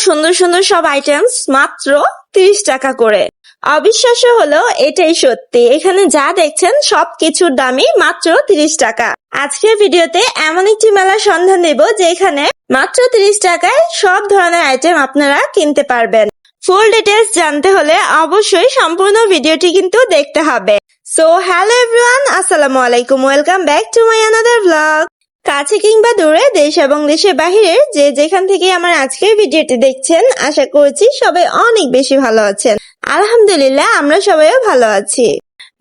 সুন্দর সুন্দর সব আইটেমস মাত্র 30 টাকা করে। অবিশ্বাস্য হলো এটাই সত্যি, এখানে যা দেখছেন সবকিছুর দামই মাত্র 30 টাকা। আজকের ভিডিওতে এমন একটি মেলার সন্ধান দেব যেখানে মাত্র 30 টাকায় সব ধরনের আইটেম আপনারা কিনতে পারবেন। ফুল ডিটেলস জানতে হলে অবশ্যই সম্পূর্ণ ভিডিওটি কিন্তু দেখতে হবে। সো হ্যালো এভরিওয়ান, আসসালামু আলাইকুম, welcome back to my another blog. কাছে কিংবা দূরে, দেশ এবং দেশের বাহিরে যে যেখান থেকে আমার আজকের ভিডিওটি দেখছেন, আশা করছি সবাই অনেক বেশি ভালো আছেন। আলহামদুলিল্লাহ আমরা সবাইও ভালো আছি।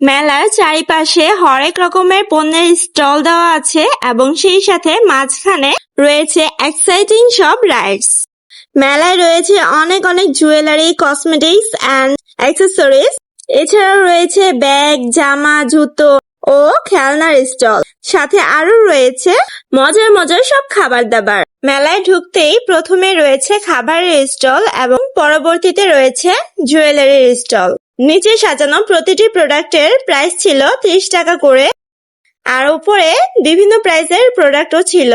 মেলার চারিপাশে হরেক রকমের পণ্যের স্টল দেওয়া আছে এবং সেই সাথে মাঝখানে রয়েছে এক্সাইটিং সব রাইডস। মেলায় রয়েছে অনেক অনেক জুয়েলারি, কসমেটিক্স অ্যান্ড অ্যাক্সেসরিজ। এছাড়াও রয়েছে ব্যাগ, জামা, জুতো ও খেলনার স্টল। সাথে আরো রয়েছে মজার মজার সব খাবার দাবার। মেলায় ঢুকতেই প্রথমে রয়েছে খাবারের স্টল এবং পরবর্তীতে রয়েছে জুয়েলারির স্টল। নিচে সাজানো প্রতিটি প্রোডাক্টের প্রাইস ছিল 30 টাকা করে, আর উপরে বিভিন্ন প্রাইসের প্রোডাক্টও ছিল।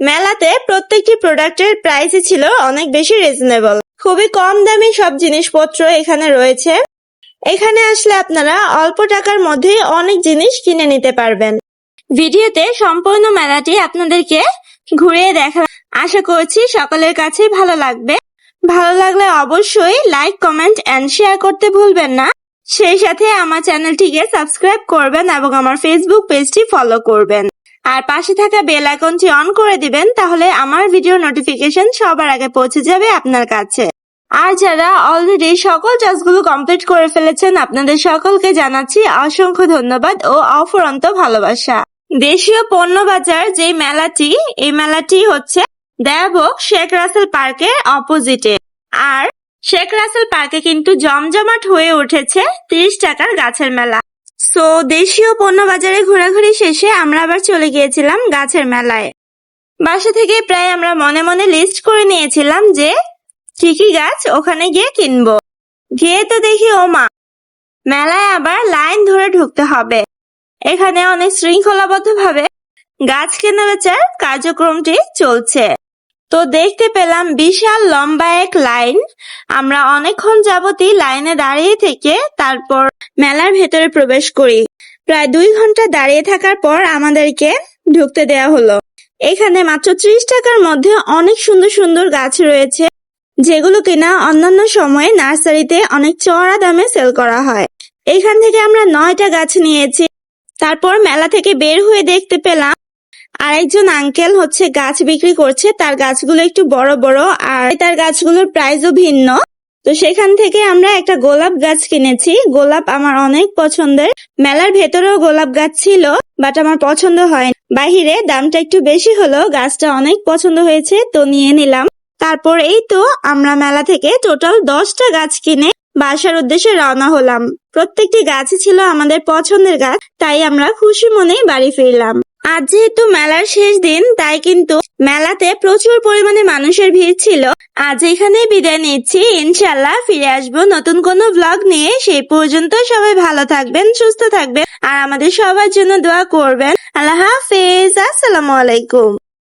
মেলাতে প্রত্যেকটি প্রোডাক্টের প্রাইসই ছিল অনেক বেশি রিজনেবল। খুবই কম দামি সব জিনিসপত্র এখানে রয়েছে। এখানে আসলে আপনারা অল্প টাকার মধ্যে অনেক জিনিস কিনে নিতে পারবেন। ভিডিওতে সম্পূর্ণ মেলাটি আপনাদেরকে ঘুরিয়ে দেখা, আশা করছি সকলের কাছেই ভালো লাগবে। ভালো লাগলে অবশ্যই লাইক, কমেন্ট এন্ড শেয়ার করতে ভুলবেন না। সেই সাথে আমার চ্যানেলটিকে সাবস্ক্রাইব করবেন এবং আমার ফেসবুক পেজটি ফলো করবেন। আর পাশে থাকা বেল আইকনটি অন করে দিবেন, তাহলে আমার ভিডিও নোটিফিকেশন সবার আগে পৌঁছে যাবে আপনার কাছে। আর যারা অলরেডি সকল টাস্কগুলো কমপ্লিট করে ফেলেছেন, আপনাদের সকলকে জানাচ্ছি অসংখ্য ধন্যবাদ ও অফুরন্ত ভালোবাসা। দেশীয় পণ্য বাজার যে মেলাটি, এই মেলাটি হচ্ছে দেয়াভোগ শেখ রাসেল পার্কের অপোজিটে। আর শেখ রাসেল পার্কে কিন্তু জমজমাট হয়ে উঠেছে 30 টাকার গাছের মেলা। সো দেশীয় পণ্য বাজারে ঘোরাঘুরি শেষে আমরা আবার চলে গিয়েছিলাম গাছের মেলায়। বাসা থেকে প্রায় আমরা মনে মনে লিস্ট করে নিয়েছিলাম যে কি কি গাছ ওখানে গিয়ে কিনবো। গিয়ে তো দেখি ওমা, মেলায় আবার লাইন ধরে ঢুকতে হবে। এখানে অনেক শৃঙ্খলাবদ্ধ ভাবে গাছ কেনা বেচার কার্যক্রমটি চলছে। তো দেখতে পেলাম বিশাল লম্বা এক লাইন। আমরা অনেকক্ষণ যাবতই লাইনে দাঁড়িয়ে থেকে তারপর মেলার ভেতরে প্রবেশ করি। প্রায় 2 ঘন্টা দাঁড়িয়ে থাকার পর আমাদেরকে ঢুকতে দেয়া হলো। এখানে মাত্র 30 টাকার মধ্যে অনেক সুন্দর সুন্দর গাছ রয়েছে, যেগুলো কিনা অন্যান্য সময়ে নার্সারিতে অনেক চড়া দামে সেল করা হয়। এখান থেকে আমরা 9টা গাছ নিয়েছি। তারপর মেলা থেকে বের হয়ে দেখতে পেলাম আরেকজন আঙ্কেল হচ্ছে গাছ বিক্রি করছে। তার গাছগুলো একটু বড় বড় আর তার গাছগুলোর প্রাইসও ভিন্ন। তো সেখান থেকে আমরা একটা গোলাপ গাছ কিনেছি। গোলাপ আমার অনেক পছন্দের। মেলার ভেতরেও গোলাপ গাছ ছিল, বাট আমার পছন্দ হয়। বাহিরে দামটা একটু বেশি হলো, গাছটা অনেক পছন্দ হয়েছে, তো নিয়ে নিলাম। তারপর এই তো আমরা মেলা থেকে টোটাল 10টা গাছ কিনে বাসার উদ্দেশ্যে রওনা হলাম। প্রত্যেকটি গাছই ছিল আমাদের পছন্দের গাছ, তাই আমরা খুশি মনেই বাড়ি ফিরলাম। আজ যেহেতু মেলার শেষ দিন, তাই কিন্তু মেলাতে প্রচুর পরিমাণে মানুষের ভিড় ছিল। আজ এখানেই বিদায় নিচ্ছি, ইনশাল্লাহ ফিরে আসবো নতুন কোনো ব্লগ নিয়ে। সেই পর্যন্ত সবাই ভালো থাকবেন, সুস্থ থাকবেন আর আমাদের সবার জন্য দোয়া করবেন। আল্লাহ হাফেজ, আসসালামু আলাইকুম।